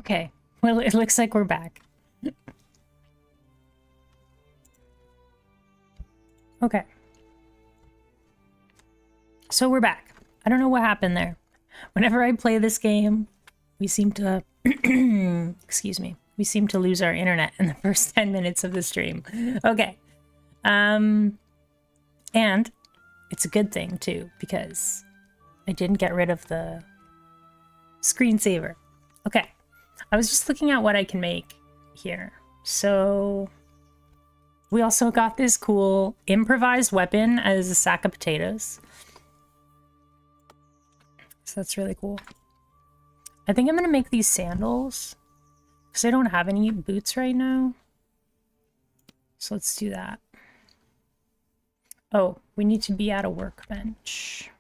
Okay, well, it looks like we're back. Okay. So we're back. I don't know what happened there. Whenever I play this game, we seem to... excuse me. We seem to lose our internet in the first 10 minutes of the stream. Okay. And it's a good thing, too, because I didn't get rid of the screensaver. Okay. I was just looking at what I can make here. So we also got this cool improvised weapon as a sack of potatoes. So that's really cool. I think I'm going to make these sandals because I don't have any boots right now. So let's do that. Oh, we need to be at a workbench.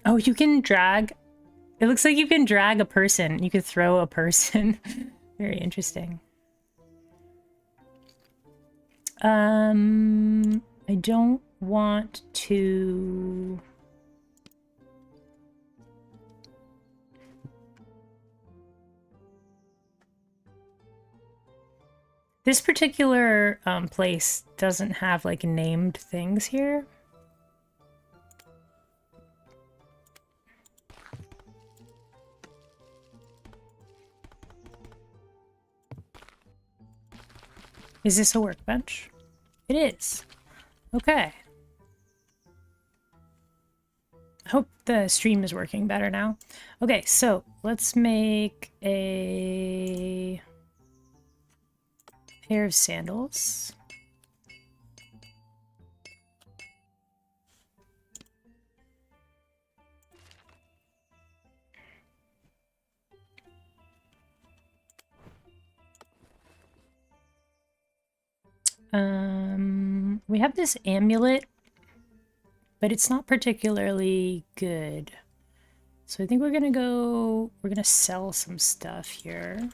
Oh, you can drag. It looks like you can drag a person. You could throw a person. Very interesting. I don't want to... This particular place doesn't have like named things here. Is this a workbench? It is. Okay. I hope the stream is working better now. Okay, so let's make a pair of sandals. We have this amulet, but it's not particularly good. So I think we're gonna sell some stuff here.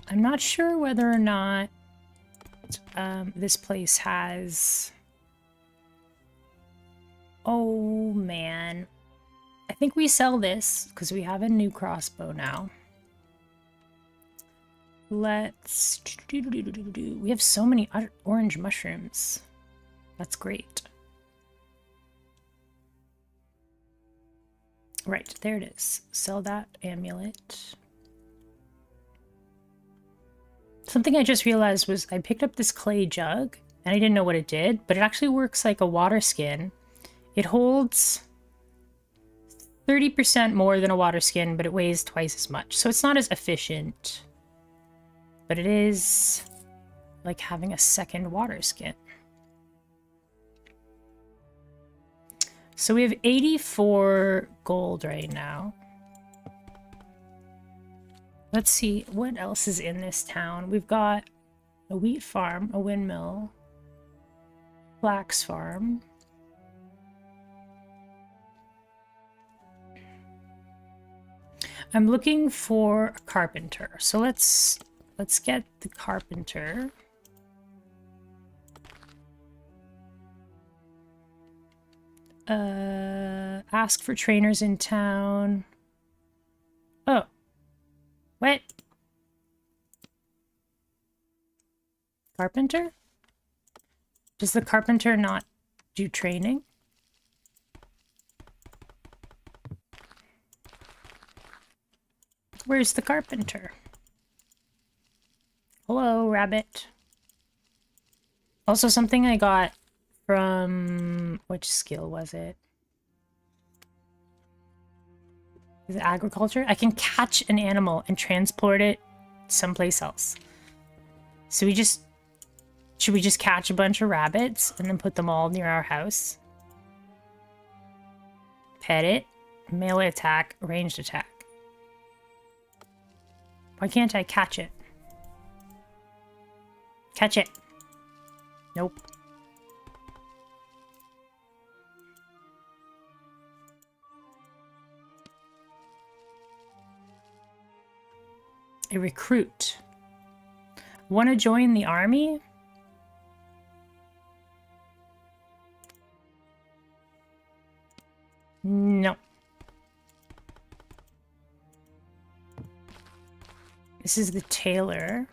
I'm not sure whether or not this place has... Oh man. I think we sell this because we have a new crossbow now. Let's... We have so many orange mushrooms. That's great. Right, there it is. Sell that amulet. Something I just realized was I picked up this clay jug, and I didn't know what it did, but it actually works like a water skin. It holds 30% more than a water skin, but it weighs twice as much. So it's not as efficient. But it is like having a second water skin. So we have 84 gold right now. Let's see what else is in this town. We've got a wheat farm, a windmill, flax farm. I'm looking for a carpenter. So let's get the carpenter. Ask for trainers in town. Oh. What? Carpenter? Does the carpenter not do training? Where's the carpenter? Hello, rabbit. Also, something I got from... Which skill was it? Is it agriculture? I can catch an animal and transport it someplace else. So we just... Should we just catch a bunch of rabbits and then put them all near our house? Pet it. Melee attack. Ranged attack. Why can't I catch it? Catch it. Nope. A recruit. Want to join the army? No. This is the tailor.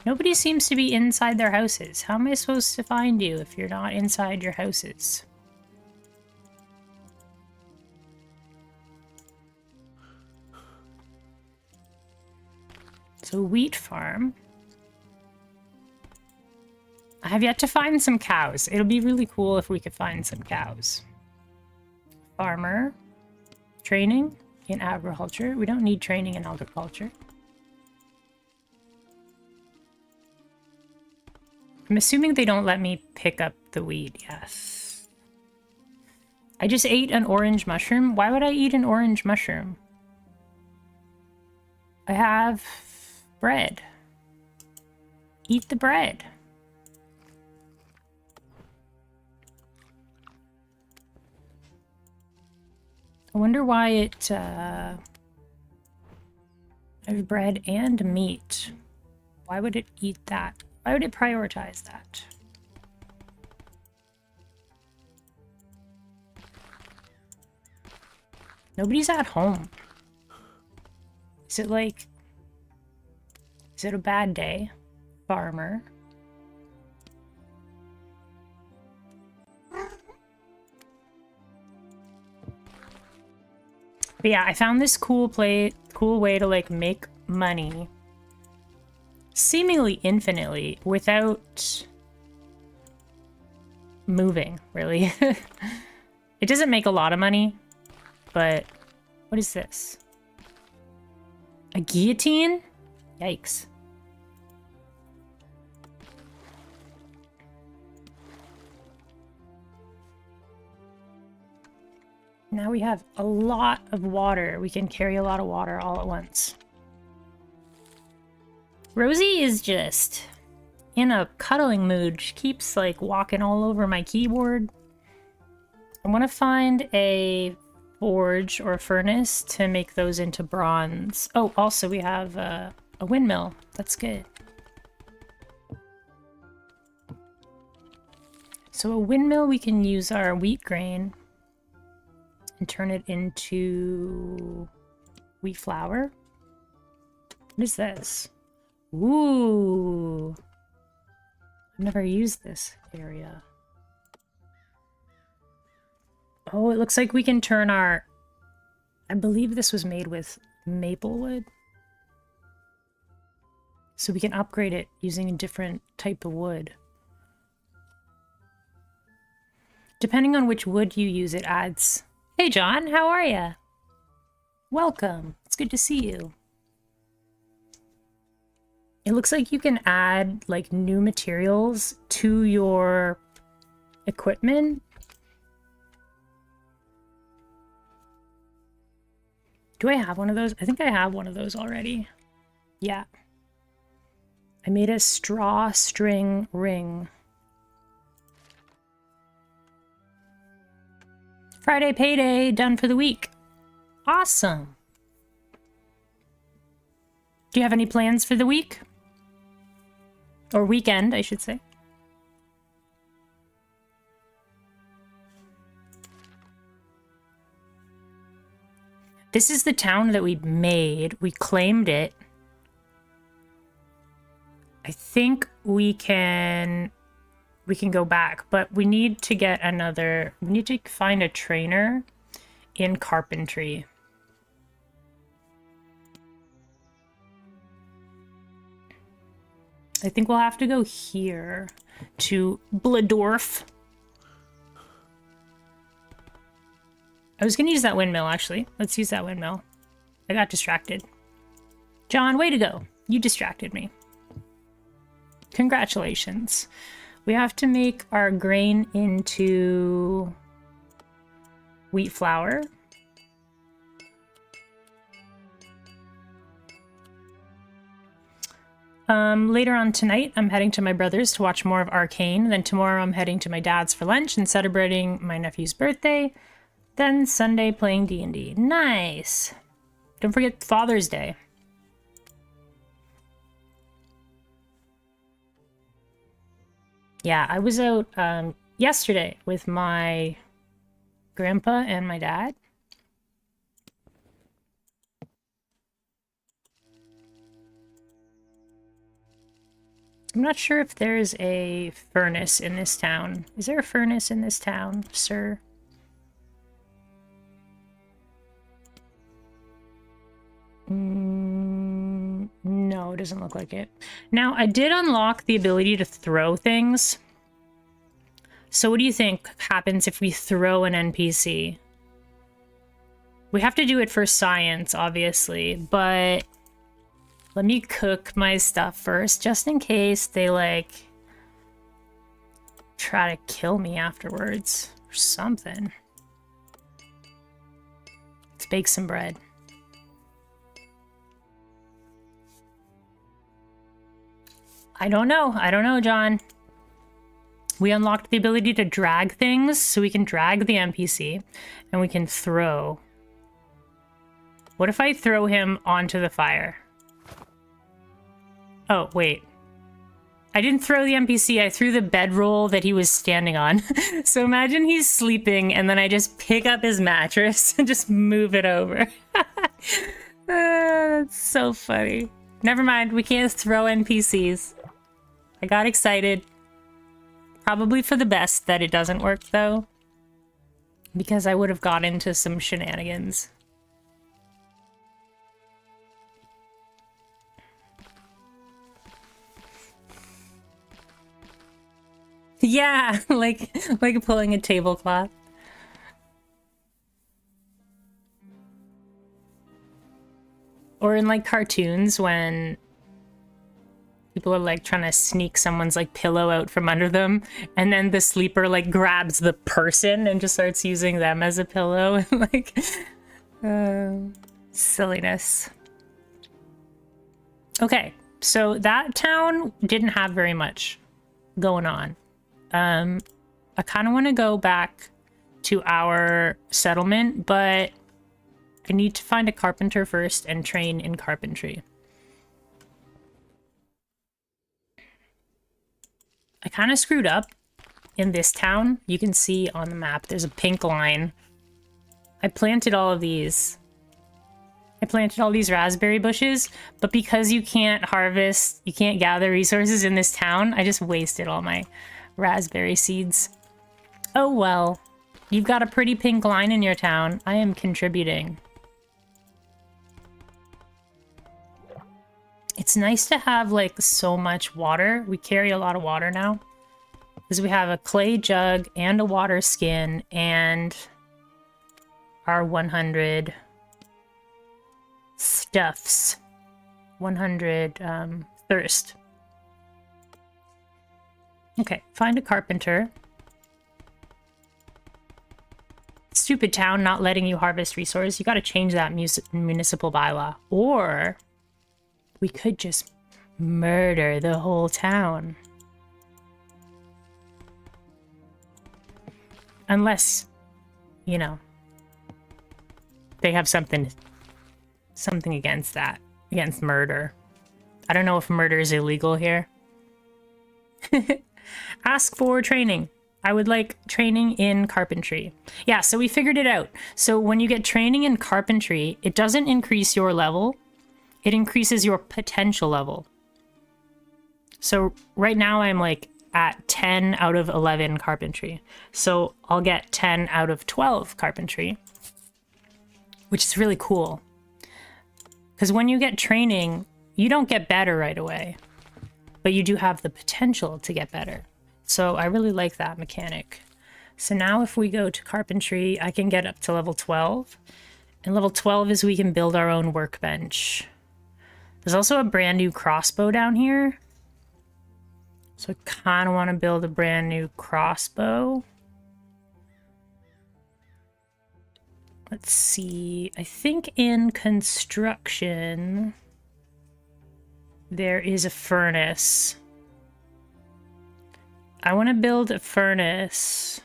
Nobody seems to be inside their houses. How am I supposed to find you if you're not inside your houses? So, wheat farm. I have yet to find some cows. It'll be really cool if we could find some cows. Farmer. Training in agriculture. We don't need training in agriculture. I'm assuming they don't let me pick up the wheat. Yes. I just ate an orange mushroom. Why would I eat an orange mushroom? I have bread. Eat the bread. I wonder why it, I have bread and meat. Why would it eat that? Why would it prioritize that? Nobody's at home. Is it like... Is it a bad day? Farmer. But yeah, I found this cool way to like make money seemingly infinitely without moving, really. It doesn't make a lot of money, but what is this? A guillotine? Yikes. Now we have a lot of water. We can carry a lot of water all at once. Rosie is just in a cuddling mood. She keeps like walking all over my keyboard. I want to find a forge or a furnace to make those into bronze. Oh, also we have a windmill. That's good. So a windmill, we can use our wheat grain and turn it into wheat flour. What is this? Ooh. I've never used this area. Oh, it looks like we can turn our... I believe this was made with maple wood. So we can upgrade it using a different type of wood. Depending on which wood you use, it adds... Hey John, how are ya? Welcome. It's good to see you. It looks like you can add like new materials to your equipment. Do I have one of those? I think I have one of those already. Yeah. I made a straw string ring. Friday payday, done for the week. Awesome. Do you have any plans for the week? Or weekend, I should say. This is the town that we made. We claimed it. I think we can go back, but we need to get another... We need to find a trainer in carpentry. I think we'll have to go here to Bladorf. I was gonna use that windmill, actually. Let's use that windmill. I got distracted. John, way to go. You distracted me. Congratulations. We have to make our grain into wheat flour. Later on tonight, I'm heading to my brother's to watch more of Arcane. Then tomorrow I'm heading to my dad's for lunch and celebrating my nephew's birthday. Then Sunday playing D&D. Nice! Don't forget Father's Day. Yeah, I was out yesterday with my Grandpa and my dad. I'm not sure if there's a furnace in this town. Is there a furnace in this town, sir? No, it doesn't look like it. Now, I did unlock the ability to throw things. So what do you think happens if we throw an NPC? We have to do it for science, obviously, but let me cook my stuff first, just in case they, like, try to kill me afterwards or something. Let's bake some bread. I don't know, John. We unlocked the ability to drag things, so we can drag the NPC, and we can throw. What if I throw him onto the fire? Oh, wait. I didn't throw the NPC, I threw the bedroll that he was standing on. So imagine he's sleeping, and then I just pick up his mattress and just move it over. That's so funny. Never mind, we can't throw NPCs. I got excited. Probably for the best that it doesn't work, though. Because I would have got into some shenanigans. Yeah, like pulling a tablecloth. Or in, like, cartoons when people are, like, trying to sneak someone's, like, pillow out from under them, and then the sleeper, like, grabs the person and just starts using them as a pillow. Like, silliness. Okay, so that town didn't have very much going on. I kind of want to go back to our settlement, but I need to find a carpenter first and train in carpentry. I kind of screwed up in this town. You can see on the map, there's a pink line. I planted all of these. I planted all these raspberry bushes, but because you can't harvest, you can't gather resources in this town, I just wasted all my raspberry seeds. Oh well. You've got a pretty pink line in your town. I am contributing. It's nice to have, like, so much water. We carry a lot of water now. Because we have a clay jug and a water skin and our 100 stuffs. 100 thirst. Okay, find a carpenter. Stupid town not letting you harvest resources. You gotta change that municipal bylaw. Or we could just murder the whole town. Unless, you know, they have something against that. Against murder. I don't know if murder is illegal here. Ask for training. I would like training in carpentry. Yeah, so we figured it out. So when you get training in carpentry, it doesn't increase your level. It increases your potential level. So right now I'm, like, at 10 out of 11 carpentry. So I'll get 10 out of 12 carpentry, which is really cool. Because when you get training, you don't get better right away, but you do have the potential to get better. So I really like that mechanic. So now if we go to carpentry, I can get up to level 12. And level 12 is we can build our own workbench. There's also a brand new crossbow down here. So I kind of want to build a brand new crossbow. Let's see. I think in construction, there is a furnace. I want to build a furnace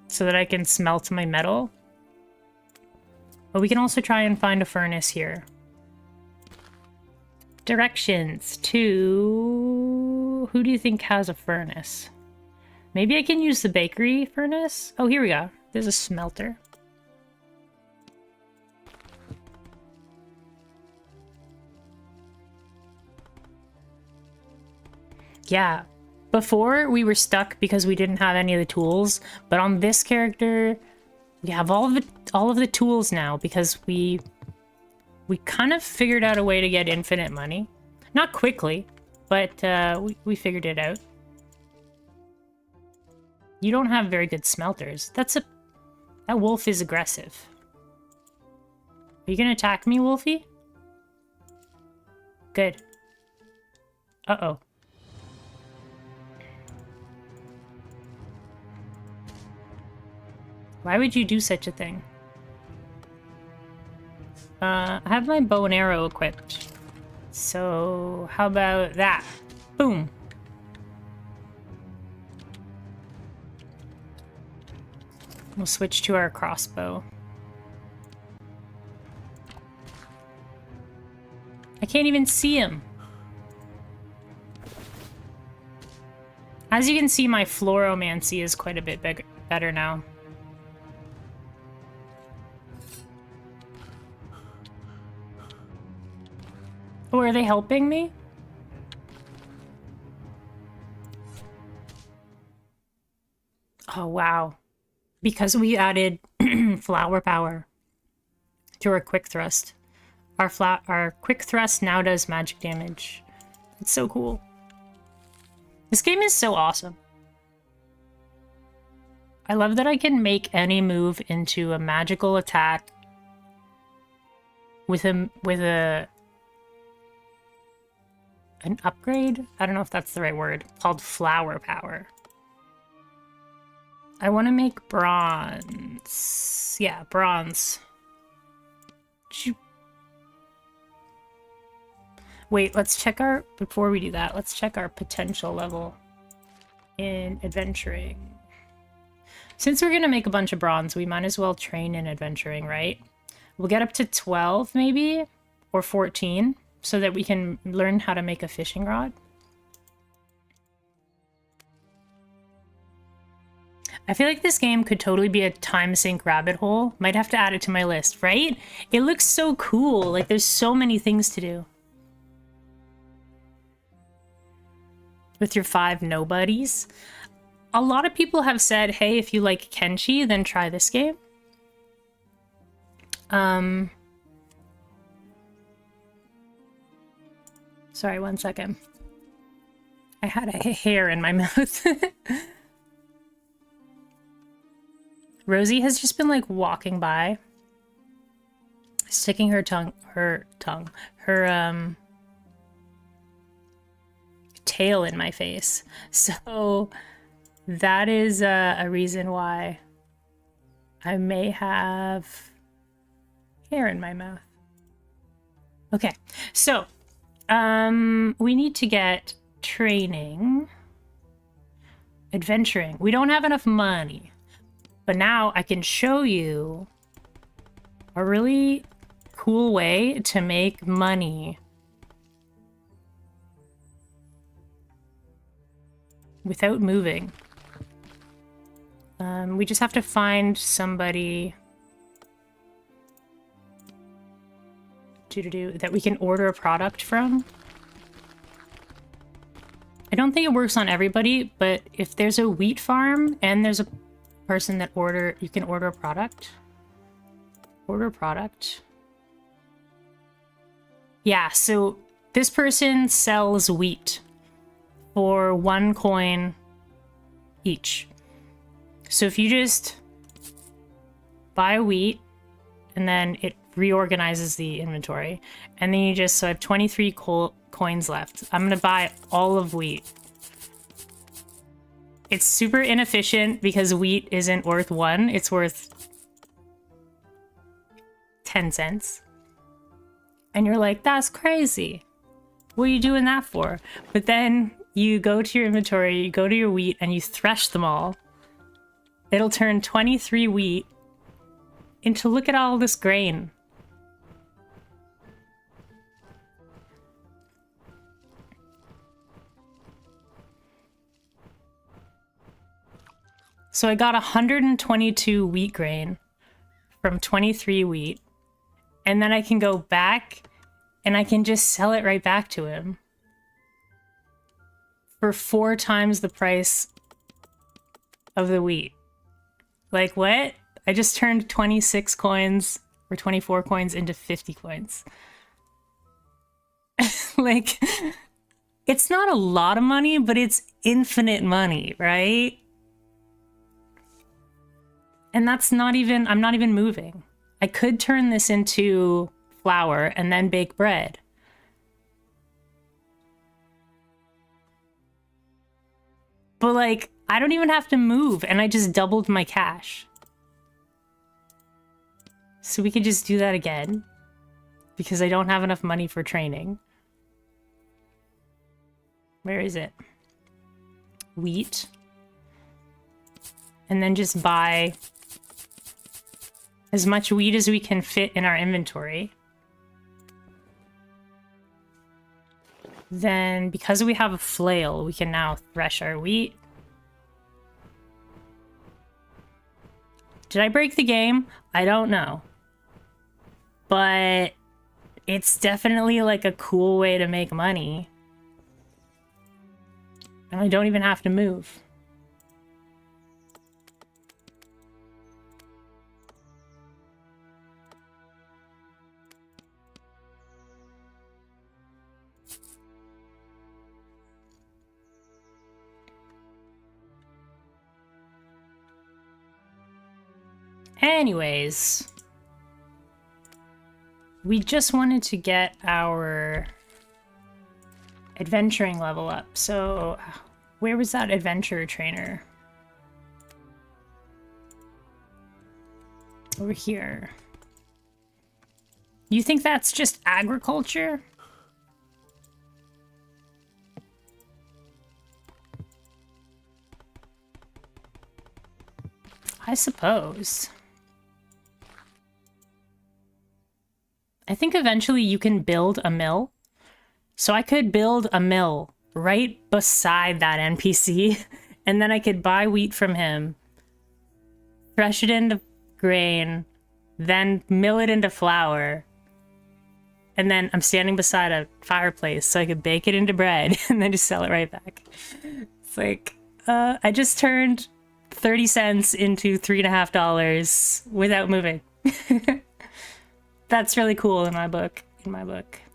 so that I can smelt my metal. But we can also try and find a furnace here. Directions to... Who do you think has a furnace? Maybe I can use the bakery furnace? Oh, here we go. There's a smelter. Yeah. Before, we were stuck because we didn't have any of the tools. But on this character, we have all of the tools now because we kind of figured out a way to get infinite money. Not quickly, but we figured it out. You don't have very good smelters. That wolf is aggressive. Are you gonna attack me, Wolfie? Good. Uh-oh. Why would you do such a thing? I have my bow and arrow equipped. So, how about that? Boom. We'll switch to our crossbow. I can't even see him. As you can see, my fluoromancy is quite a bit better now. Oh, are they helping me? Oh, wow. Because we added flower power to our quick thrust. Our quick thrust now does magic damage. It's so cool. This game is so awesome. I love that I can make any move into a magical attack with an upgrade? I don't know if that's the right word. Called flower power. I want to make bronze. Yeah, bronze. Wait, let's check our... Before we do that, let's check our potential level in adventuring. Since we're going to make a bunch of bronze, we might as well train in adventuring, right? We'll get up to 12, maybe? Or 14, so that we can learn how to make a fishing rod. I feel like this game could totally be a time sink rabbit hole. Might have to add it to my list, right? It looks so cool. Like, there's so many things to do. With your 5 nobodies. A lot of people have said, hey, if you like Kenshi, then try this game. Sorry, one second. I had a hair in my mouth. Rosie has just been like walking by, sticking her tail in my face. So that is a reason why I may have hair in my mouth. Okay, so we need to get training, adventuring. We don't have enough money, but now I can show you a really cool way to make money without moving. We just have to find somebody that we can order a product from. I don't think it works on everybody, but if there's a wheat farm and there's a person that you can order a product. Order a product. Yeah, so this person sells wheat for 1 coin each. So if you just buy wheat and then it reorganizes the inventory, and then so I have 23 coins left. I'm gonna buy all of wheat. It's super inefficient because wheat isn't worth 1, it's worth 10 cents. And you're like, that's crazy. What are you doing that for? But then you go to your inventory, you go to your wheat, and you thresh them all. It'll turn 23 wheat into, look at all this grain. So I got 122 wheat grain from 23 wheat. And then I can go back and I can just sell it right back to him for 4 times the price of the wheat. Like, what? I just turned 26 coins or 24 coins into 50 coins. Like, it's not a lot of money, but it's infinite money, right? And that's not even, I'm not even moving. I could turn this into flour and then bake bread. But like, I don't even have to move and I just doubled my cash. So we could just do that again because I don't have enough money for training. Where is it? Wheat. And then just buy as much wheat as we can fit in our inventory. Then, because we have a flail, we can now thresh our wheat. Did I break the game? I don't know. But it's definitely like a cool way to make money. And I don't even have to move. Anyways, we just wanted to get our adventuring level up. So where was that adventure trainer? Over here. You think that's just agriculture? I suppose. I think eventually you can build a mill. So I could build a mill right beside that NPC, and then I could buy wheat from him, thresh it into grain, then mill it into flour, and then I'm standing beside a fireplace so I could bake it into bread and then just sell it right back. It's like, I just turned 30 cents into $3.50 without moving. That's really cool in my book.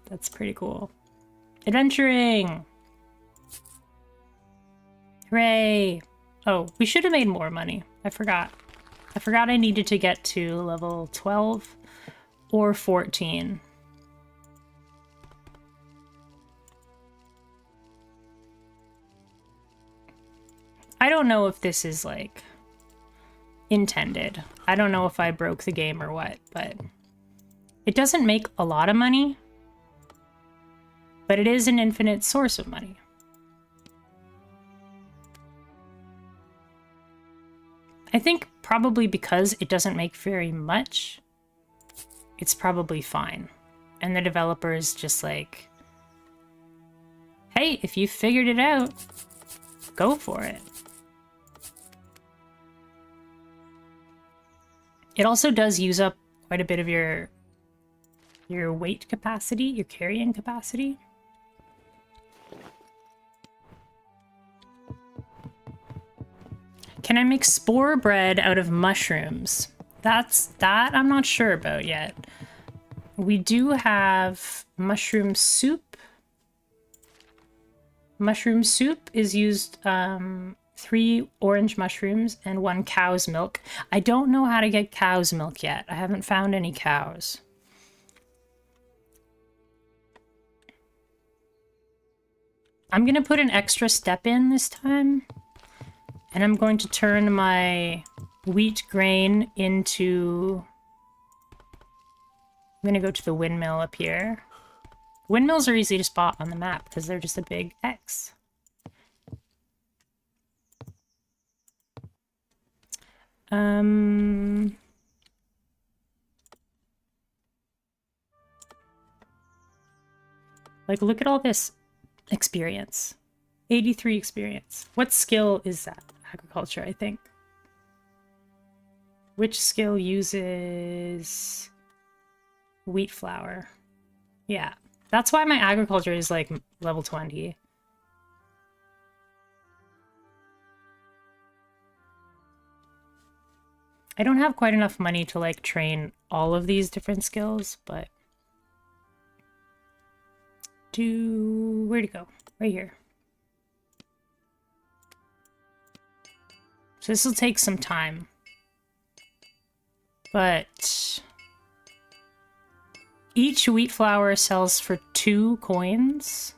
That's pretty cool. Adventuring! Hooray! Oh, we should have made more money. I forgot. I needed to get to level 12 or 14. I don't know if this is, like, intended. I don't know if I broke the game or what, but it doesn't make a lot of money, but it is an infinite source of money. I think probably because it doesn't make very much, it's probably fine. And the developer is just like, hey, if you figured it out, go for it. It also does use up quite a bit of your weight capacity, your carrying capacity. Can I make spore bread out of mushrooms? That I'm not sure about yet. We do have mushroom soup. Mushroom soup is used 3 orange mushrooms and 1 cow's milk. I don't know how to get cow's milk yet. I haven't found any cows. I'm gonna put an extra step in this time. And I'm going to turn my wheat grain into... I'm gonna go to the windmill up here. Windmills are easy to spot on the map because they're just a big X. Like, look at all this experience. 83 experience. What skill is that? Agriculture, I think. Which skill uses wheat flour? Yeah, that's why my agriculture is like level 20. I don't have quite enough money to like train all of these different skills, but where'd it go? Right here. So this will take some time, but each wheat flour sells for 2 coins.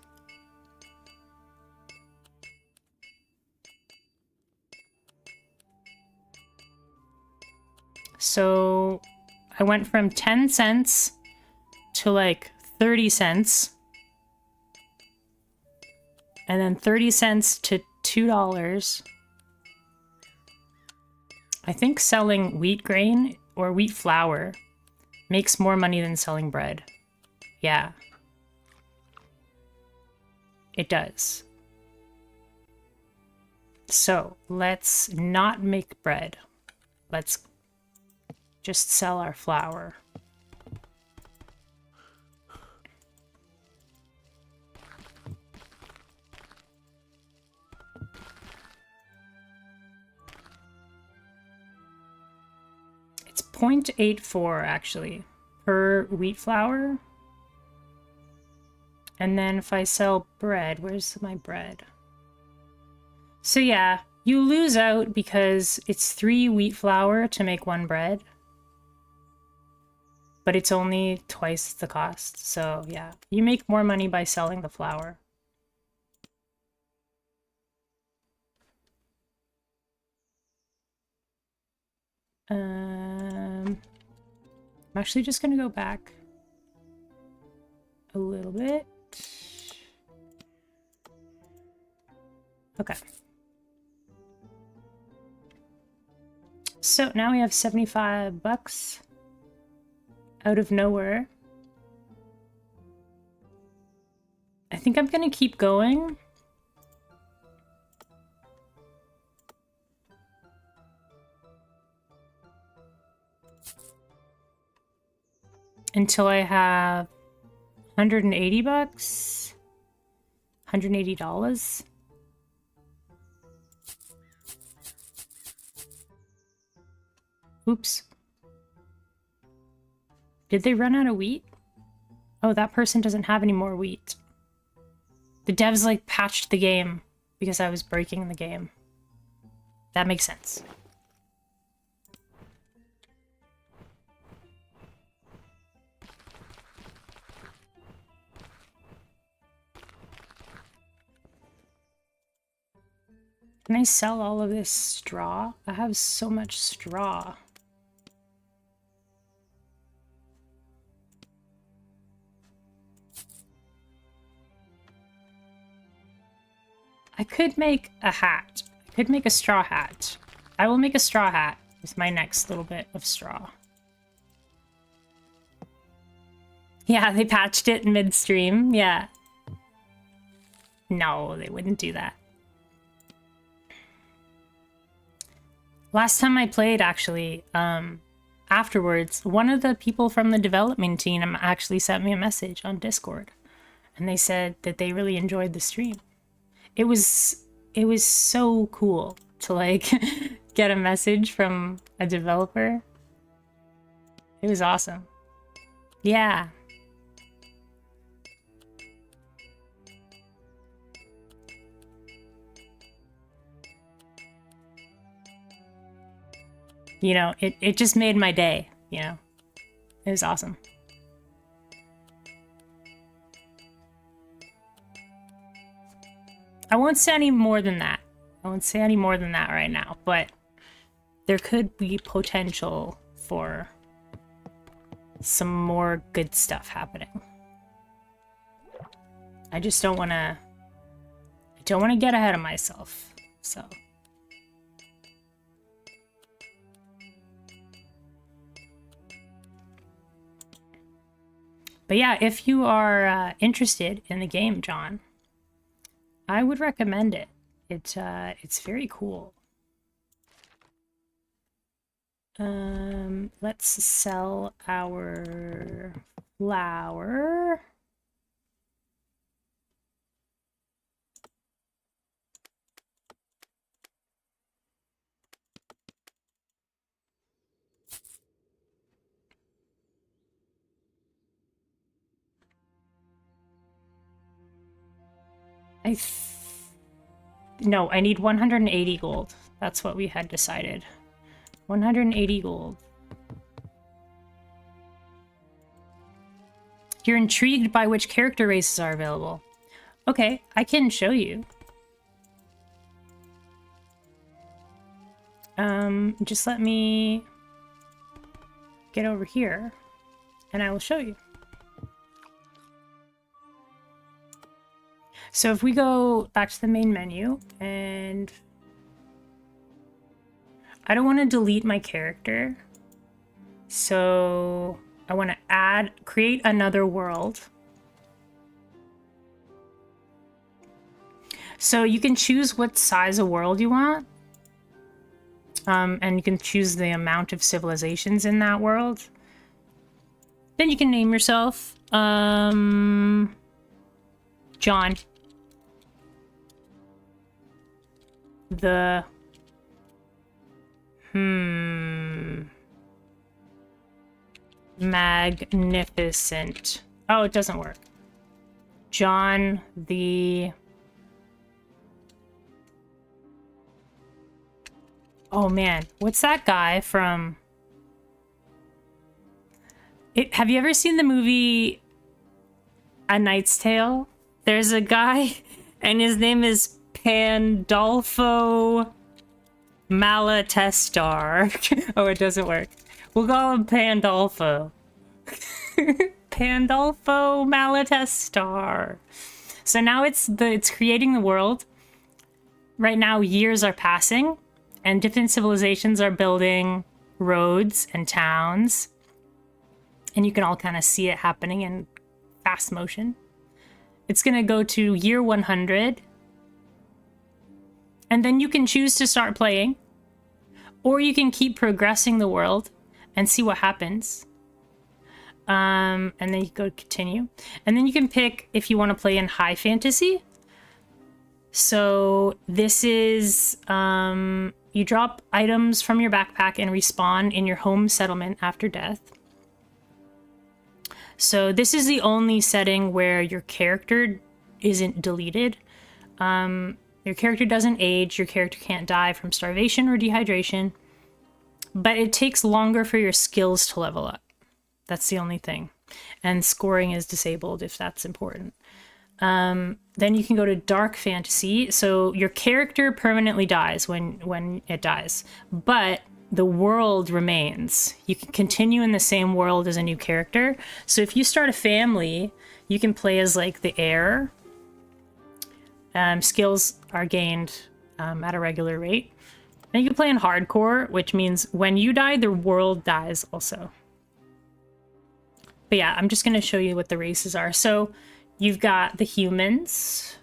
So I went from 10 cents to like 30 cents. And then 30 cents to $2. I think selling wheat grain or wheat flour makes more money than selling bread. Yeah. It does. So let's not make bread. Let's just sell our flour. It's 0.84 actually per wheat flour. And then if I sell bread, where's my bread? So yeah, you lose out because it's 3 wheat flour to make 1 bread. But it's only twice the cost. So yeah, you make more money by selling the flour. I'm actually just gonna go back a little bit. Okay. So now we have 75 bucks out of nowhere. I think I'm gonna keep going. Until I have 180 bucks. $180. Oops. Did they run out of wheat? Oh, that person doesn't have any more wheat. The devs like patched the game because I was breaking the game. That makes sense. Can I sell all of this straw? I have so much straw. I could make a hat. I could make a straw hat. I will make a straw hat with my next little bit of straw. Yeah, they patched it midstream. Yeah. No, they wouldn't do that. Last time I played, actually, afterwards, one of the people from the development team actually sent me a message on Discord. And they said that they really enjoyed the stream. It was so cool to like get a message from a developer. It was awesome. Yeah. You know, it just made my day, you know. It was awesome. I won't say any more than that. I won't say any more than that right now, but there could be potential for some more good stuff happening. I just don't want to... I don't want to get ahead of myself, so... But yeah, if you are interested in the game, John, I would recommend it. It's very cool. Let's sell our flour. No, I need 180 gold. That's what we had decided. 180 gold. You're intrigued by which character races are available. Okay, I can show you. Just let me get over here, and I will show you. So if we go back to the main menu, and I don't want to delete my character, so I want to create another world. So you can choose what size of world you want. And you can choose the amount of civilizations in that world. Then you can name yourself, John. The... Magnificent. Oh, it doesn't work. John the... Oh man, what's that guy from... Have you ever seen the movie A Knight's Tale? There's a guy, and his name is Pandolfo Malatestar. Oh, it doesn't work. We'll call him Pandolfo. Pandolfo Malatestar. So now it's creating the world. Right now, years are passing, and different civilizations are building roads and towns. And you can all kind of see it happening in fast motion. It's going to go to year 100. And then you can choose to start playing. Or you can keep progressing the world and see what happens. And then you go continue. And then you can pick if you want to play in high fantasy. So this is... you drop items from your backpack and respawn in your home settlement after death. So this is the only setting where your character isn't deleted. Your character doesn't age, your character can't die from starvation or dehydration, but it takes longer for your skills to level up. That's the only thing. And scoring is disabled if that's important. Then you can go to dark fantasy. So your character permanently dies when it dies, but the world remains. You can continue in the same world as a new character. So if you start a family, you can play as like the heir. Skills are gained at a regular rate. And you can play in hardcore, which means when you die, the world dies also. But yeah, I'm just going to show you what the races are. So you've got the humans.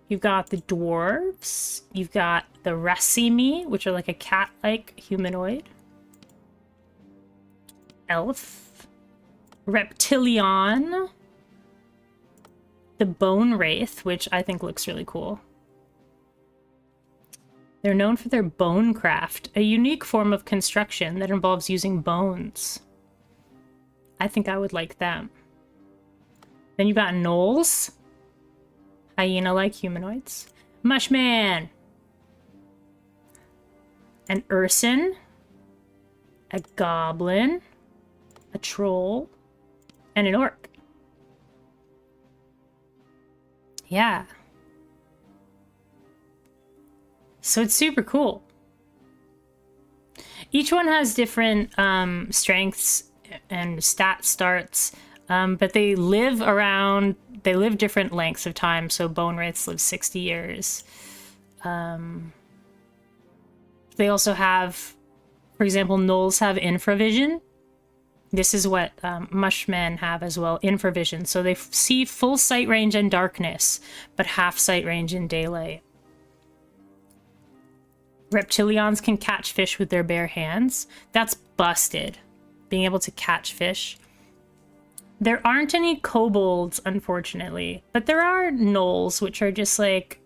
You've got the dwarves. You've got the Racimi, which are like a cat-like humanoid. Elf. Reptilion. The Bone Wraith, which I think looks really cool. They're known for their bone craft, a unique form of construction that involves using bones. I think I would like them. Then you got gnolls. Hyena-like humanoids. Mushman. An Urson. A goblin. A troll. And an orc. Yeah. So it's super cool. Each one has different strengths and stat starts, but they live different lengths of time. So bone wraiths live 60 years. They also have, for example, gnolls have infravision. This is what mushmen have as well, infravision. So they see full sight range in darkness, but half sight range in daylight. Reptilians can catch fish with their bare hands. That's busted. Being able to catch fish. There aren't any kobolds, unfortunately, but there are gnolls, which are just like...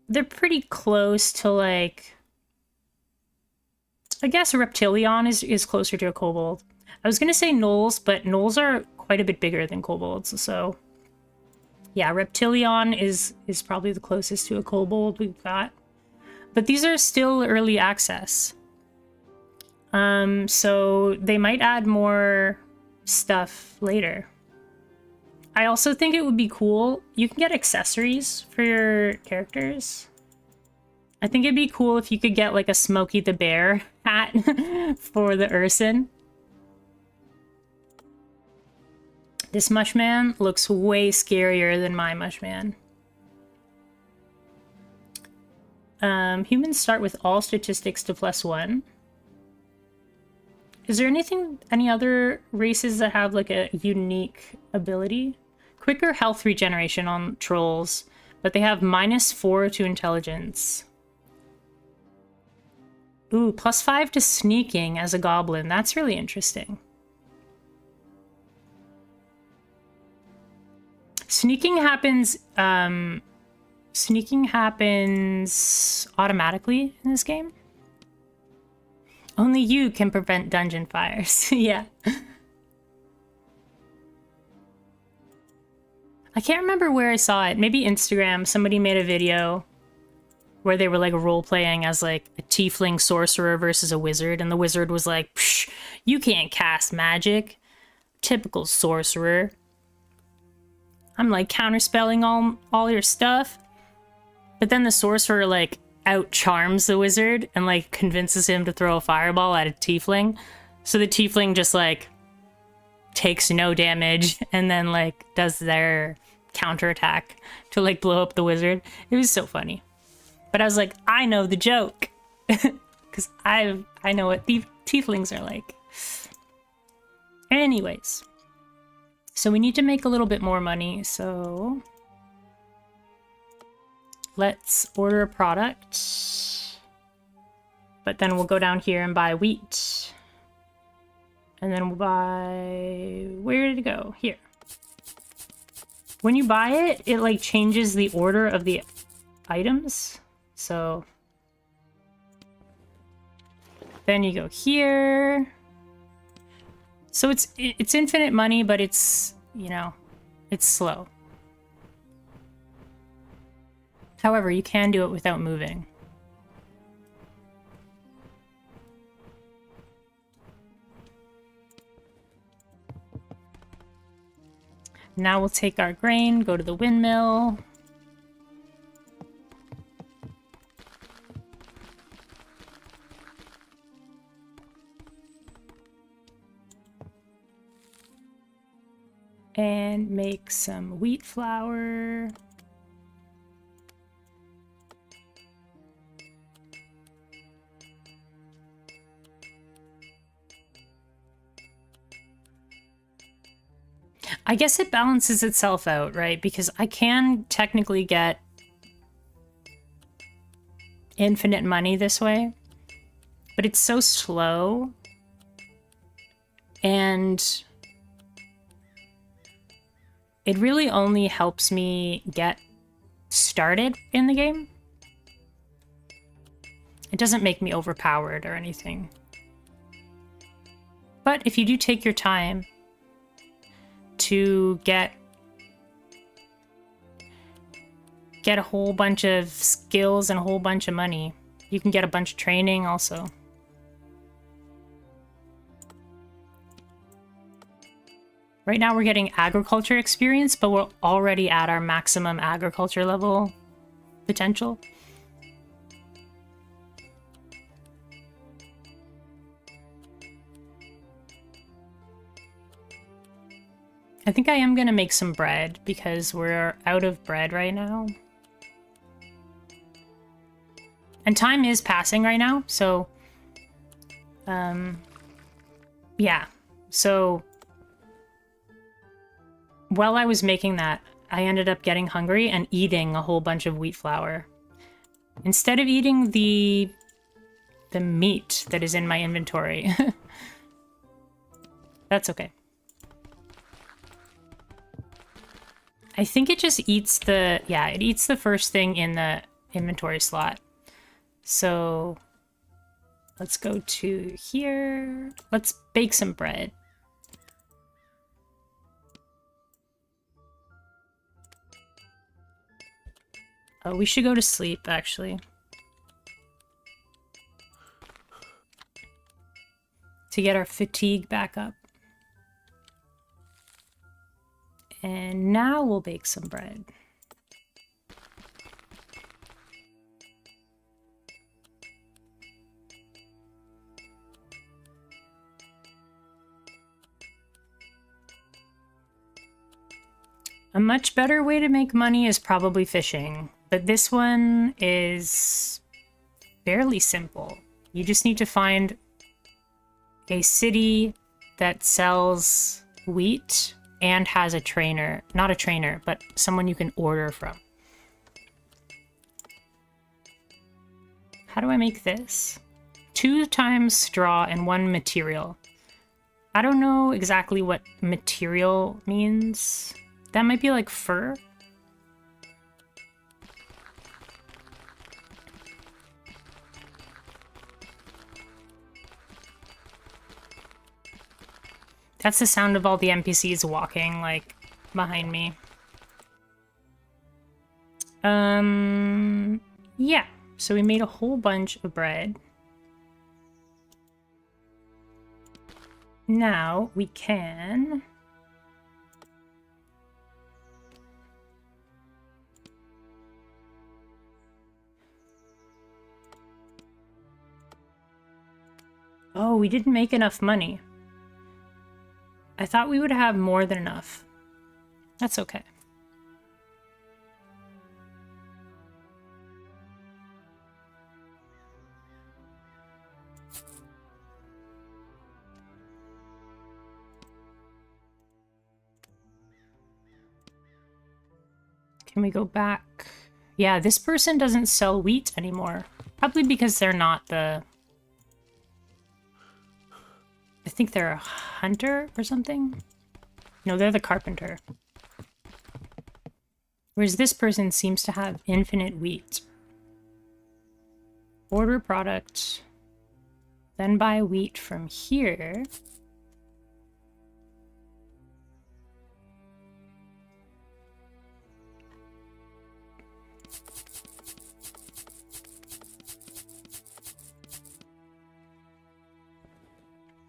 They're pretty close to like... I guess a reptilian is closer to a kobold. I was gonna say gnolls, but gnolls are quite a bit bigger than kobolds, so... Yeah, reptilian is probably the closest to a kobold we've got. But these are still early access. So they might add more stuff later. I also think it would be cool. You can get accessories for your characters. I think it'd be cool if you could get like a Smokey the Bear hat for the Urson. This Mushman looks way scarier than my Mushman. Humans start with all statistics to +1. Is there any other races that have like a unique ability? Quicker health regeneration on trolls, but they have -4 to intelligence. Ooh, +5 to sneaking as a goblin. That's really interesting. Sneaking happens automatically in this game. Only you can prevent dungeon fires. Yeah. I can't remember where I saw it. Maybe Instagram. Somebody made a video where they were like role-playing as like a tiefling sorcerer versus a wizard, and the wizard was like, psh, you can't cast magic. Typical sorcerer. I'm like counterspelling all your stuff. But then the sorcerer like out-charms the wizard and like convinces him to throw a fireball at a tiefling. So the tiefling just like takes no damage and then like does their counterattack to like blow up the wizard. It was so funny. But I was like, I know the joke. Because I know what tieflings are like. Anyways. So we need to make a little bit more money, so... Let's order a product. But then we'll go down here and buy wheat. And then we'll buy... Where did it go? Here. When you buy it, it like changes the order of the items. So... Then you go here... So it's infinite money, but it's, you know, it's slow. However, you can do it without moving. Now we'll take our grain, go to the windmill. And make some wheat flour. I guess it balances itself out, right? Because I can technically get infinite money this way, but it's so slow. And it really only helps me get started in the game. It doesn't make me overpowered or anything. But if you do take your time to get a whole bunch of skills and a whole bunch of money, you can get a bunch of training also. Right now we're getting agriculture experience, but we're already at our maximum agriculture level potential. I think I am gonna make some bread because we're out of bread right now. And time is passing right now, so... yeah, so... While I was making that, I ended up getting hungry and eating a whole bunch of wheat flour. Instead of eating the meat that is in my inventory. That's okay. I think it just eats the, yeah, it eats the first thing in the inventory slot. So let's go to here. Let's bake some bread. Oh, we should go to sleep, actually. To get our fatigue back up. And now we'll bake some bread. A much better way to make money is probably fishing, but this one is fairly simple. You just need to find a city that sells wheat and has a trainer, not a trainer, but someone you can order from. How do I make this? 2 times straw and 1 material. I don't know exactly what material means. That might be like fur. That's the sound of all the NPCs walking, like, behind me. Yeah. So we made a whole bunch of bread. Now we can... Oh, we didn't make enough money. I thought we would have more than enough. That's okay. Can we go back? Yeah, this person doesn't sell wheat anymore. Probably because they're not the... I think they're a hunter or something? No, they're the carpenter. Whereas this person seems to have infinite wheat. Order product. Then buy wheat from here.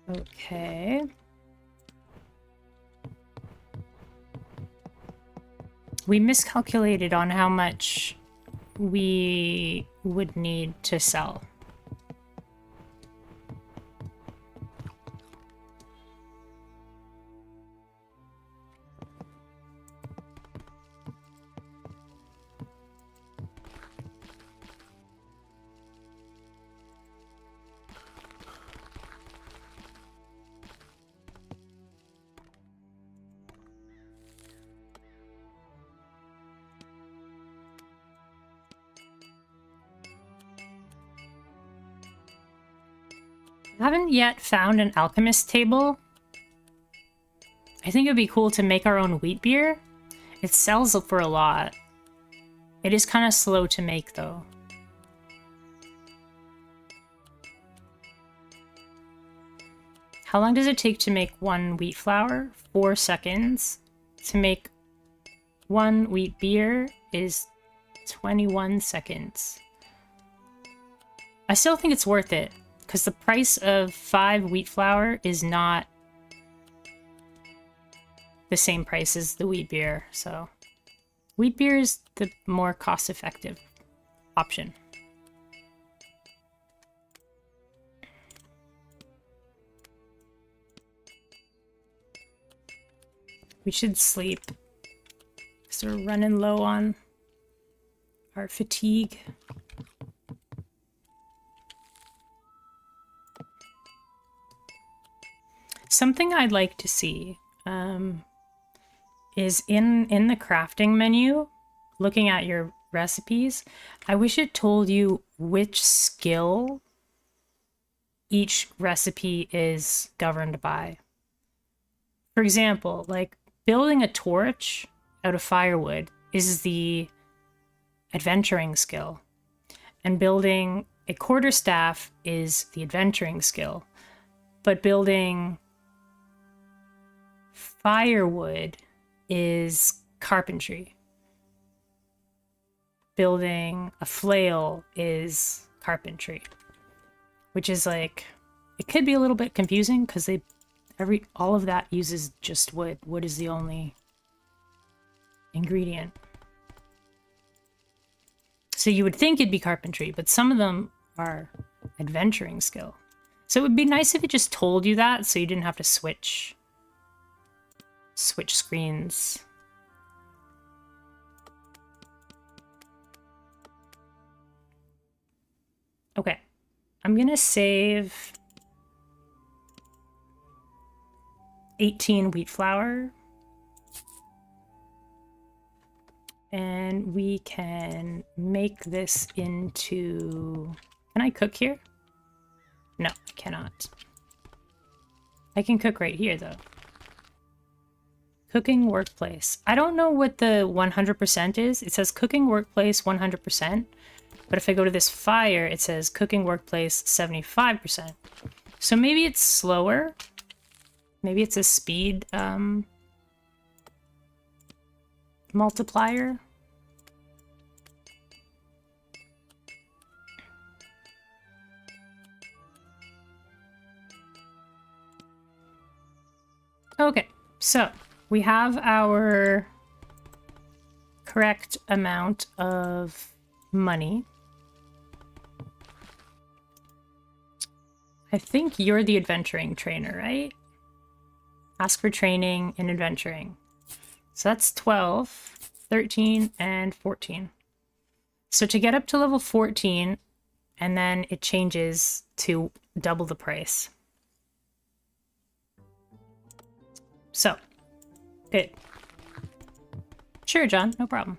Okay. We miscalculated on how much we would need to sell. I haven't yet found an alchemist table. I think it would be cool to make our own wheat beer. It sells for a lot. It is kind of slow to make, though. How long does it take to make 1 wheat flour? 4 seconds. To make 1 wheat beer is 21 seconds. I still think it's worth it, because the price of 5 wheat flour is not the same price as the wheat beer, so wheat beer is the more cost-effective option. We should sleep, because we're running low on our fatigue. Something I'd like to see is in the crafting menu, looking at your recipes, I wish it told you which skill each recipe is governed by. For example, like building a torch out of firewood is the adventuring skill, and building a quarterstaff is the adventuring skill. But building firewood is carpentry. Building a flail is carpentry, which is like, it could be a little bit confusing because all of that uses just wood. Wood is the only ingredient. So you would think it'd be carpentry, but some of them are adventuring skill. So it would be nice if it just told you that, so you didn't have to switch screens. Okay, I'm gonna save 18 wheat flour. And we can make this into... Can I cook here? No, I cannot. I can cook right here, though. Cooking workplace. I don't know what the 100% is. It says cooking workplace 100%. But if I go to this fire, it says cooking workplace 75%. So maybe it's slower. Maybe it's a speed multiplier. Okay, so we have our correct amount of money. I think you're the adventuring trainer, right? Ask for training in adventuring. So that's 12, 13, and 14. So to get up to level 14, and then it changes to double the price. So, good. Sure, John, no problem.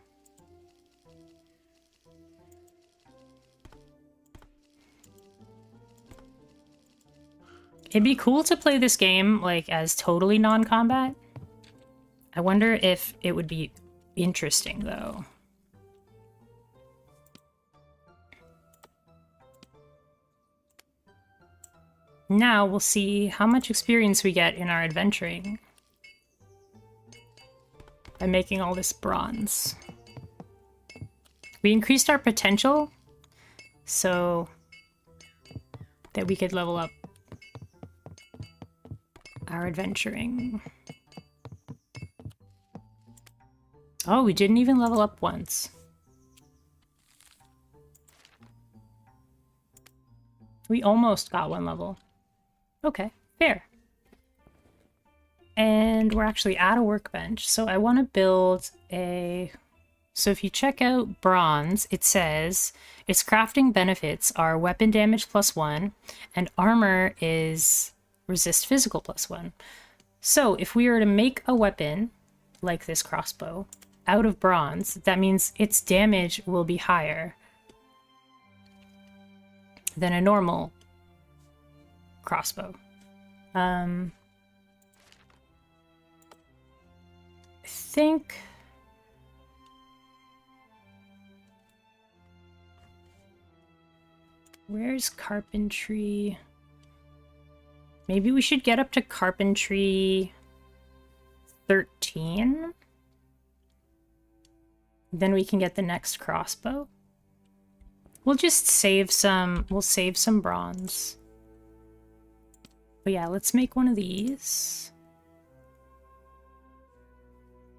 It'd be cool to play this game, like, as totally non-combat. I wonder if it would be interesting, though. Now we'll see how much experience we get in our adventuring by making all this bronze. We increased our potential so that we could level up our adventuring. Oh, we didn't even level up once. We almost got one level. Okay, fair. And we're actually at a workbench, so I want to build a... So if you check out bronze, it says its crafting benefits are weapon damage +1, and armor is resist physical +1. So if we were to make a weapon, like this crossbow, out of bronze, that means its damage will be higher than a normal crossbow. I think... Where's carpentry? Maybe we should get up to carpentry 13? Then we can get the next crossbow. We'll just save some, we'll save some bronze. But yeah, let's make one of these.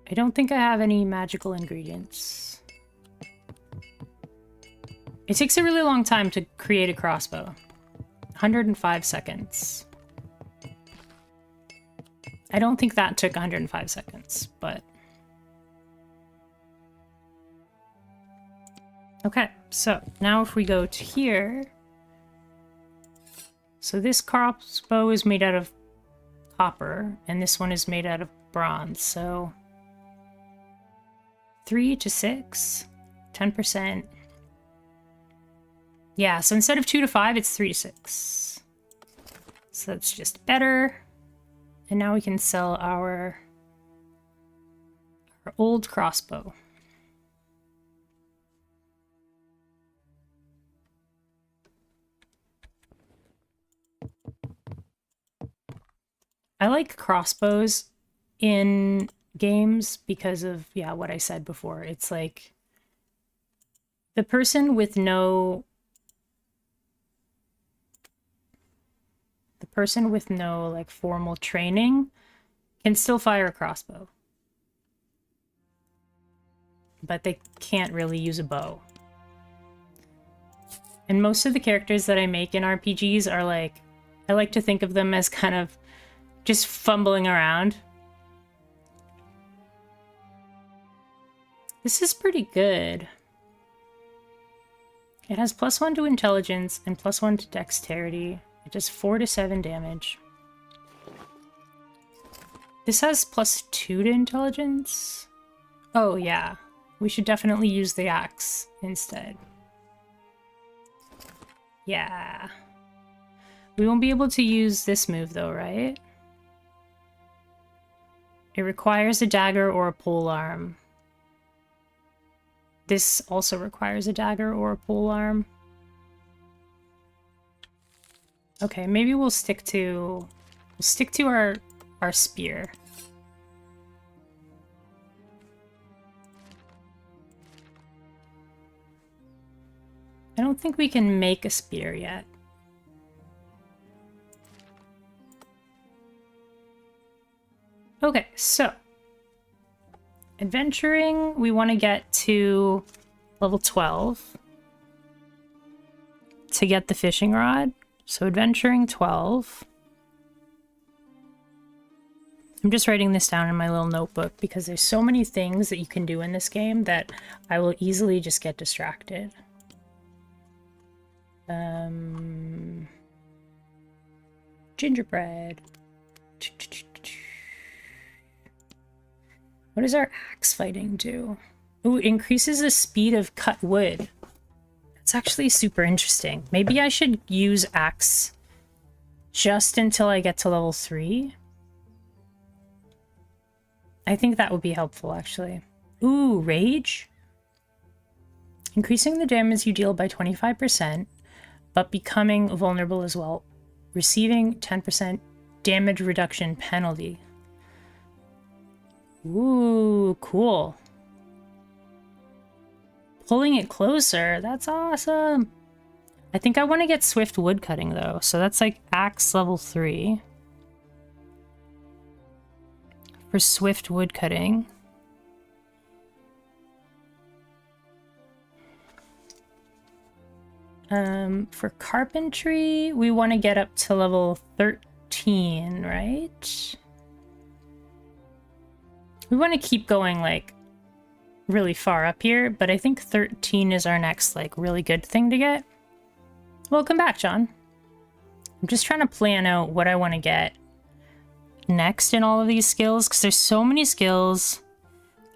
I don't think I have any magical ingredients. It takes a really long time to create a crossbow. 105 seconds. I don't think that took 105 seconds, but... Okay, so now if we go to here... So this crossbow is made out of copper, and this one is made out of bronze, so... 3 to 6 10%. Yeah, so instead of 2 to 5, it's 3 to 6. So that's just better. And now we can sell our old crossbow. I like crossbows in games because of, yeah, what I said before. It's like the person with no like formal training can still fire a crossbow, but they can't really use a bow. And most of the characters that I make in RPGs are like, I like to think of them as kind of just fumbling around. This is pretty good. It has +1 to intelligence and +1 to dexterity. It does 4 to 7 damage. This has +2 to intelligence. Oh yeah, we should definitely use the axe instead. Yeah. We won't be able to use this move though, right? It requires a dagger or a polearm. This also requires a dagger or a polearm. Okay, maybe we'll stick to our spear. I don't think we can make a spear yet. Okay, so adventuring, we want to get to level 12 to get the fishing rod. So adventuring 12. I'm just writing this down in my little notebook because there's so many things that you can do in this game that I will easily just get distracted. Gingerbread. What does our axe fighting do? Ooh, it increases the speed of cut wood. It's actually super interesting. Maybe I should use axe just until I get to level 3. I think that would be helpful, actually. Ooh, rage. Increasing the damage you deal by 25%, but becoming vulnerable as well. Receiving 10% damage reduction penalty. Ooh, cool. Pulling it closer, that's awesome. I think I want to get swift woodcutting though, so that's like axe level 3. For swift woodcutting. For carpentry, we want to get up to level 13, right? We want to keep going like really far up here, but I think 13 is our next like really good thing to get. Welcome back, John. I'm just trying to plan out what I want to get next in all of these skills because there's so many skills.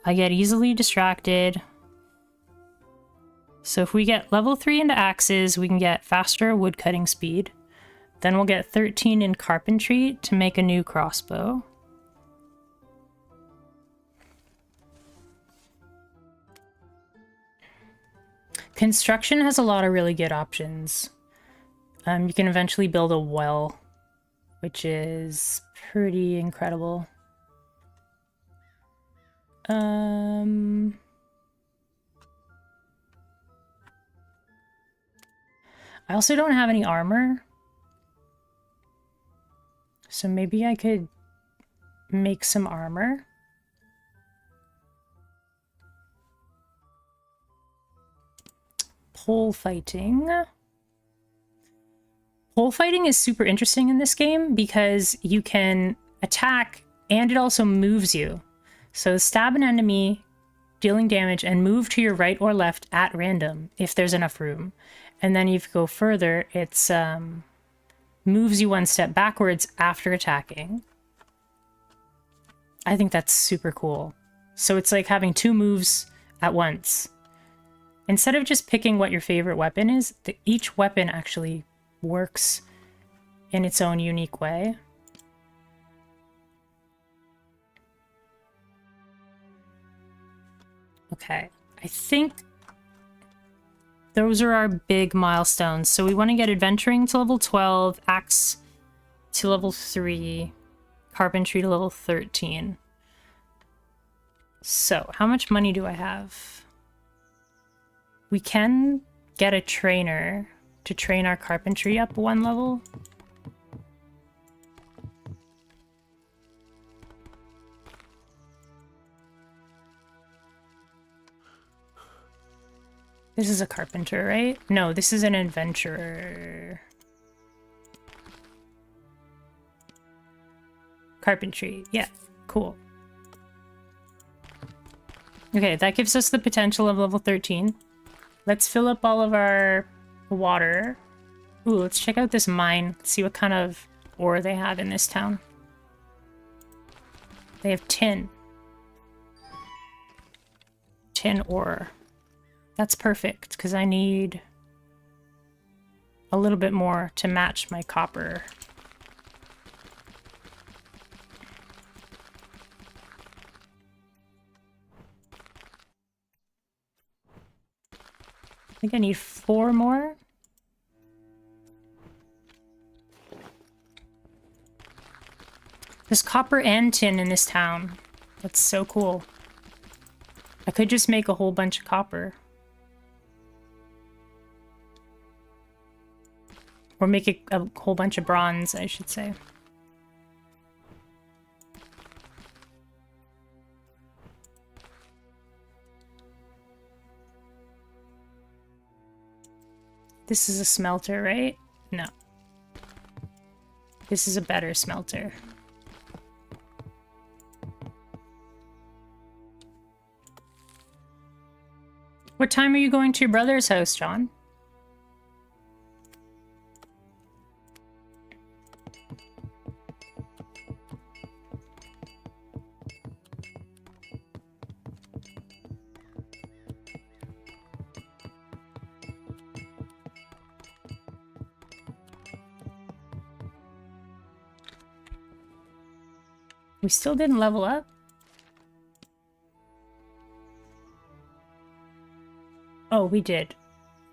I get easily distracted. So if we get level 3 into axes, we can get faster woodcutting speed. Then we'll get 13 in carpentry to make a new crossbow. Construction has a lot of really good options. You can eventually build a well, which is pretty incredible. I also don't have any armor. So maybe I could make some armor. Pole fighting. Pole fighting is super interesting in this game because you can attack and it also moves you. So stab an enemy, dealing damage, and move to your right or left at random if there's enough room. And then if you go further, it's moves you one step backwards after attacking. I think that's super cool. So it's like having 2 moves at once. instead of just picking what your favorite weapon is, each weapon actually works in its own unique way. Okay, I think those are our big milestones. So we want to get adventuring to level 12, axe to level 3, carpentry to level 13. So how much money do I have? We can get a trainer to train our carpentry up 1 level. This is a carpenter, right? No, this is an adventurer. Carpentry, yeah, cool. Okay, that gives us the potential of level 13. Let's fill up all of our water. Ooh, let's check out this mine. See what kind of ore they have in this town. They have tin. Tin ore. That's perfect, because I need a little bit more to match my copper. I think I need 4 more. There's copper and tin in this town. That's so cool. I could just make a whole bunch of copper. Or make a whole bunch of bronze, I should say. This is a smelter, right? No. This is a better smelter. What time are you going to your brother's house, John? We still didn't level up? Oh, we did.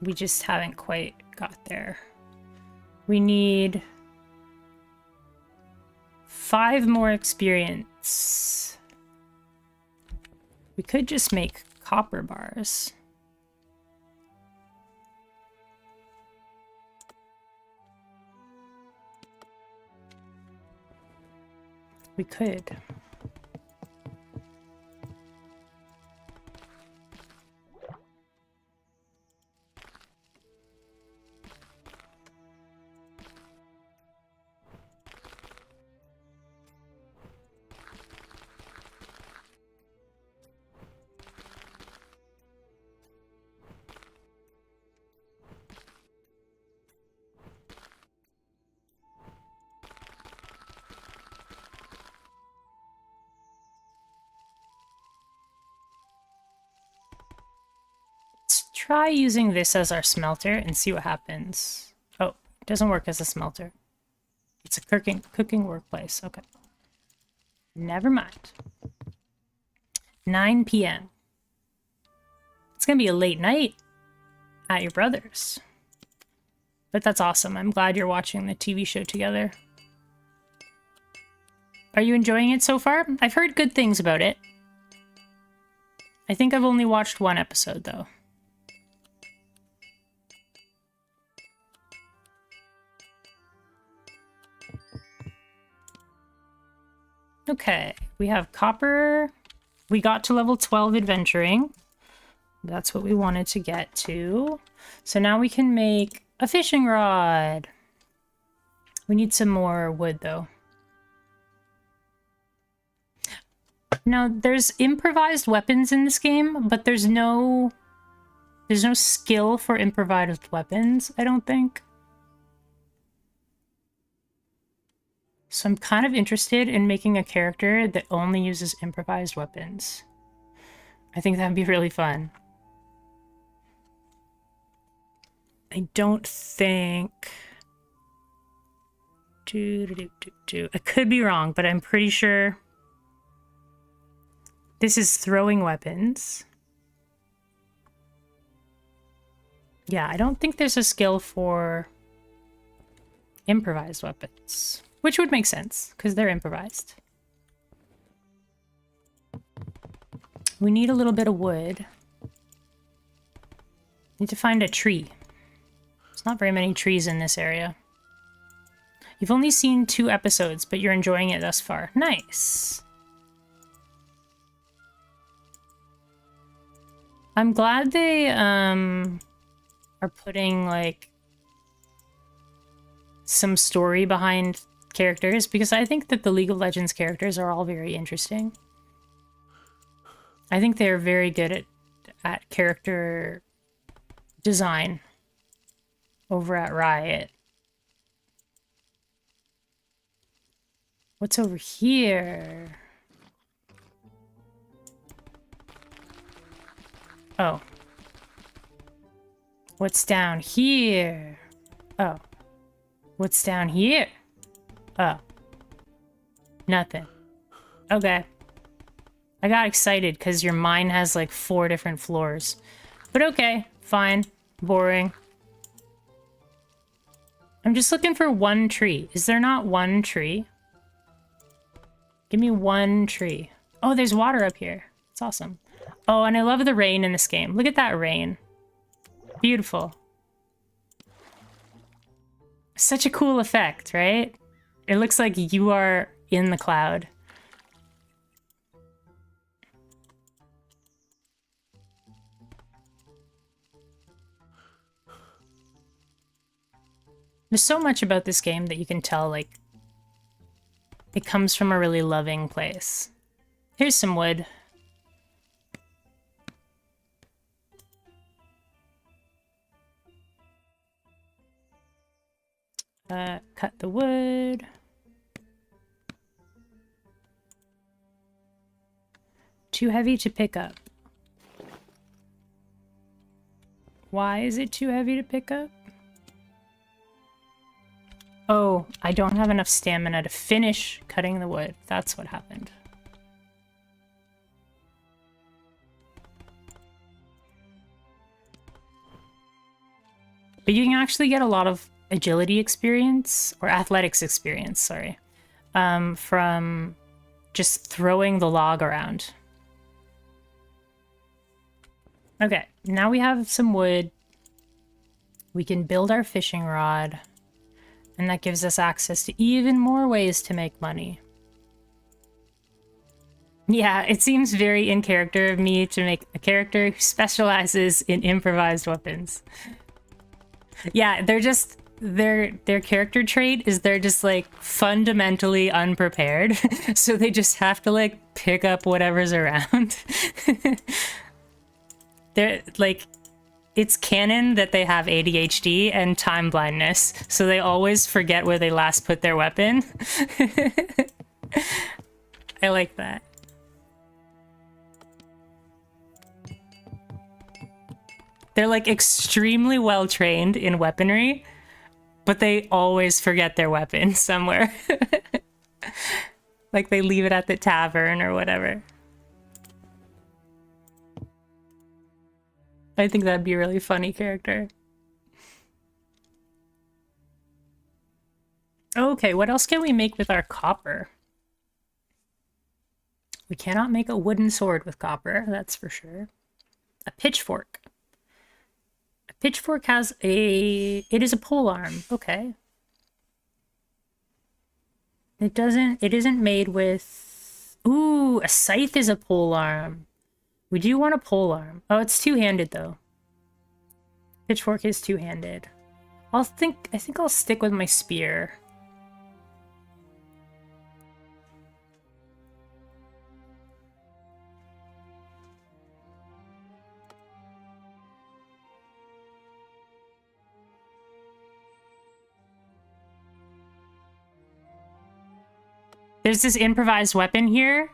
We just haven't quite got there. We need 5 more experience. We could just make copper bars. We could. Try using this as our smelter and see what happens. Oh, it doesn't work as a smelter. It's a cooking workplace. Okay. Never mind. 9 p.m. It's gonna be a late night at your brother's. But that's awesome. I'm glad you're watching the TV show together. Are you enjoying it so far? I've heard good things about it. I think I've only watched 1 episode, though. Okay, we have copper. We got to level 12 adventuring. That's what we wanted to get to. So now we can make a fishing rod. We need some more wood, though. Now, there's improvised weapons in this game, but there's no skill for improvised weapons, I don't think. So I'm kind of interested in making a character that only uses improvised weapons. I think that'd be really fun. I don't think... I could be wrong, but I'm pretty sure this is throwing weapons. Yeah, I don't think there's a skill for improvised weapons, which would make sense because they're improvised. We need a little bit of wood. Need to find a tree. There's not very many trees in this area. You've only seen 2 episodes, but you're enjoying it thus far. Nice. I'm glad they are putting like some story behind characters, because I think that the League of Legends characters are all very interesting. I think they're very good at character design over at Riot. What's over here? Oh. What's down here? Oh. What's down here? Oh. Nothing. Okay. I got excited because your mine has like 4 different floors. But okay, fine. Boring. I'm just looking for 1 tree. Is there not 1 tree? Give me 1 tree. Oh, there's water up here. It's awesome. Oh, and I love the rain in this game. Look at that rain. Beautiful. Such a cool effect, right? It looks like you are in the cloud. There's so much about this game that you can tell, like, it comes from a really loving place. Here's some wood. Cut the wood. Too heavy to pick up. Why is it too heavy to pick up? Oh, I don't have enough stamina to finish cutting the wood. That's what happened. But you can actually get a lot of agility experience, or athletics experience, sorry, from just throwing the log around. Okay, now we have some wood. We can build our fishing rod. And that gives us access to even more ways to make money. Yeah, it seems very in character of me to make a character who specializes in improvised weapons. Yeah, they're just... Their character trait is they're just, like, fundamentally unprepared. So they just have to, like, pick up whatever's around. They're, like... It's canon that they have ADHD and time blindness, so they always forget where they last put their weapon. I like that. They're like extremely well trained in weaponry, but they always forget their weapon somewhere. Like they leave it at the tavern or whatever. I think that'd be a really funny character. Okay, what else can we make with our copper? We cannot make a wooden sword with copper, that's for sure. A pitchfork. A pitchfork has a... It is a polearm. Okay. It isn't made with... Ooh, a scythe is a polearm. We do want a polearm. Oh, it's two-handed though. Pitchfork is two-handed. I think I'll stick with my spear. There's this improvised weapon here,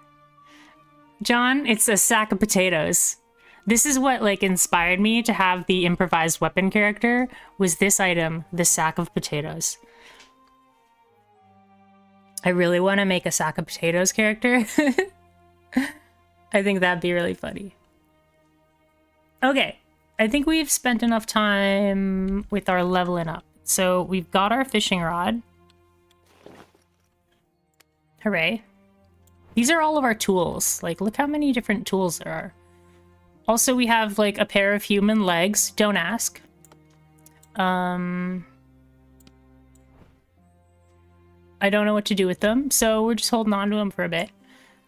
John. It's a sack of potatoes. This is what like inspired me to have the improvised weapon character, was this item, the sack of potatoes. I really want to make a sack of potatoes character. I think that'd be really funny. Okay, I think we've spent enough time with our leveling up. So we've got our fishing rod. Hooray. These are all of our tools. Like, look how many different tools there are. Also, we have, like, a pair of human legs. Don't ask. I don't know what to do with them, so we're just holding on to them for a bit.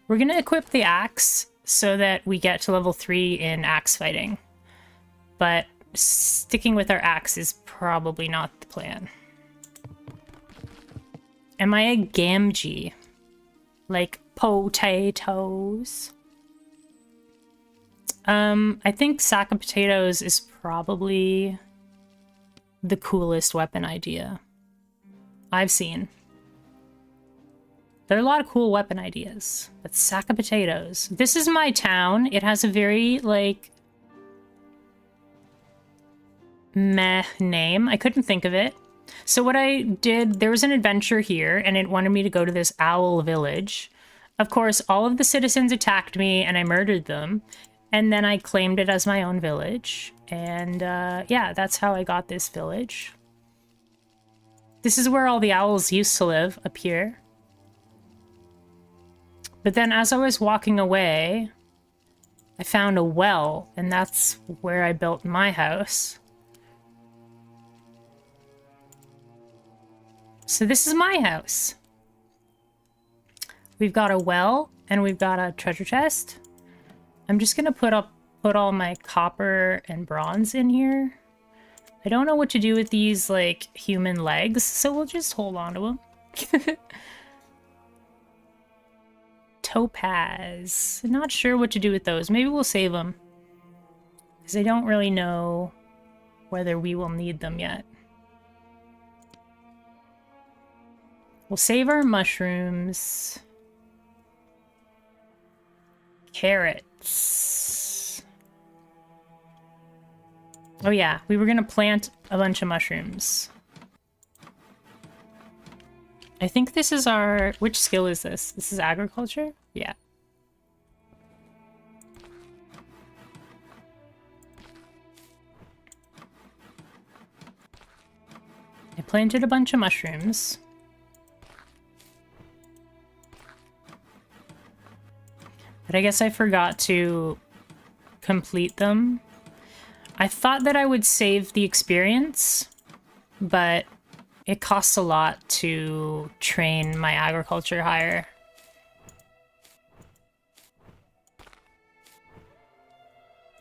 We're gonna equip the axe so that we get to level 3 in axe fighting. But sticking with our axe is probably not the plan. Am I a Gamgee? Like potatoes? I think sack of potatoes is probably the coolest weapon idea I've seen. There are a lot of cool weapon ideas, but sack of potatoes. This is my town. It has a very, like, meh name. I couldn't think of it. So what I did, there was an adventure here, and it wanted me to go to this owl village. Of course, all of the citizens attacked me, and I murdered them. And then I claimed it as my own village. And yeah, that's how I got this village. This is where all the owls used to live, up here. But then as I was walking away, I found a well, and that's where I built my house. So this is my house. We've got a well, and we've got a treasure chest. I'm just gonna put all my copper and bronze in here. I don't know what to do with these, like, human legs, so we'll just hold on to them. Topaz. Not sure what to do with those. Maybe we'll save them, because I don't really know whether we will need them yet. We'll save our mushrooms. Carrots. Oh yeah, we were gonna plant a bunch of mushrooms. I think this is our... Which skill is this? This is agriculture? Yeah. I planted a bunch of mushrooms. But I guess I forgot to complete them. I thought that I would save the experience, but it costs a lot to train my agriculture higher.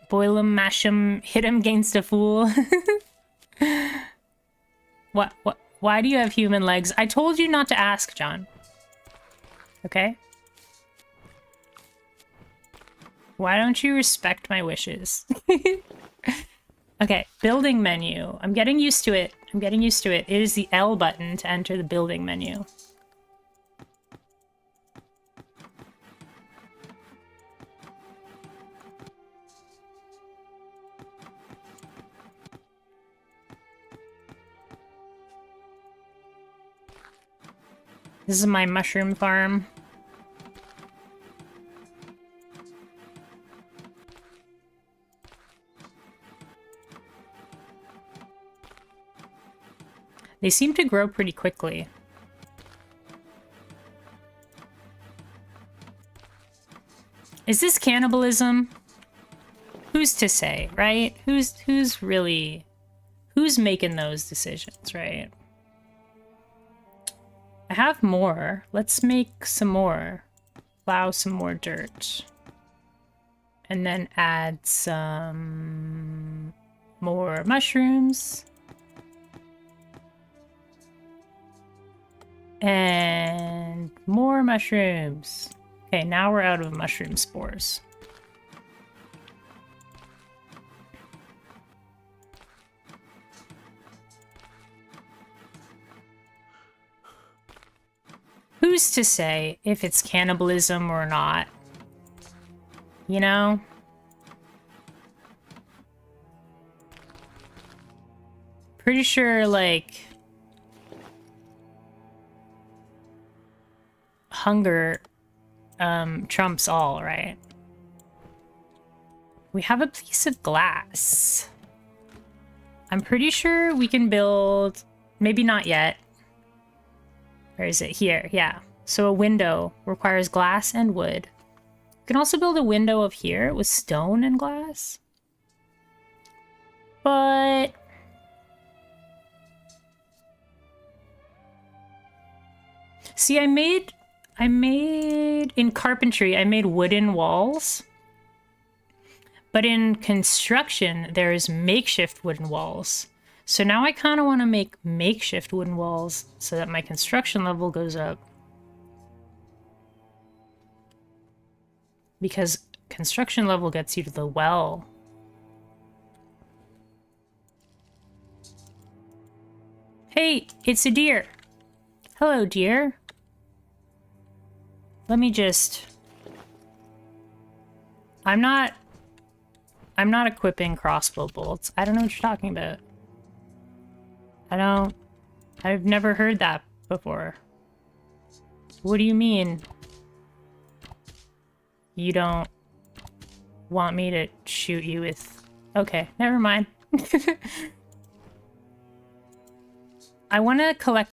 Boil 'em, mash 'em, hit 'em against a fool. What? Why do you have human legs? I told you not to ask, John. Okay? Why don't you respect my wishes? Okay, building menu. I'm getting used to it. I'm getting used to it. It is the L button to enter the building menu. This is my mushroom farm. They seem to grow pretty quickly. Is this cannibalism? Who's to say, right? Who's making those decisions, right? I have more. Let's make some more. Plow some more dirt. And then add some more mushrooms. And more mushrooms. Okay, now we're out of mushroom spores. Who's to say if it's cannibalism or not? You know? Pretty sure, like, hunger trumps all, right? We have a piece of glass. I'm pretty sure we can build... Maybe not yet. Where is it? Here, yeah. So a window requires glass and wood. You can also build a window up here with stone and glass. But... See, I made in carpentry, I made wooden walls. But in construction, there's makeshift wooden walls. So now I kind of want to make makeshift wooden walls so that my construction level goes up. Because construction level gets you to the well. Hey, it's a deer. Hello, deer. Let me just... I'm not equipping crossbow bolts. I don't know what you're talking about. I've never heard that before. What do you mean? You don't want me to shoot you with... Okay, never mind. I want to collect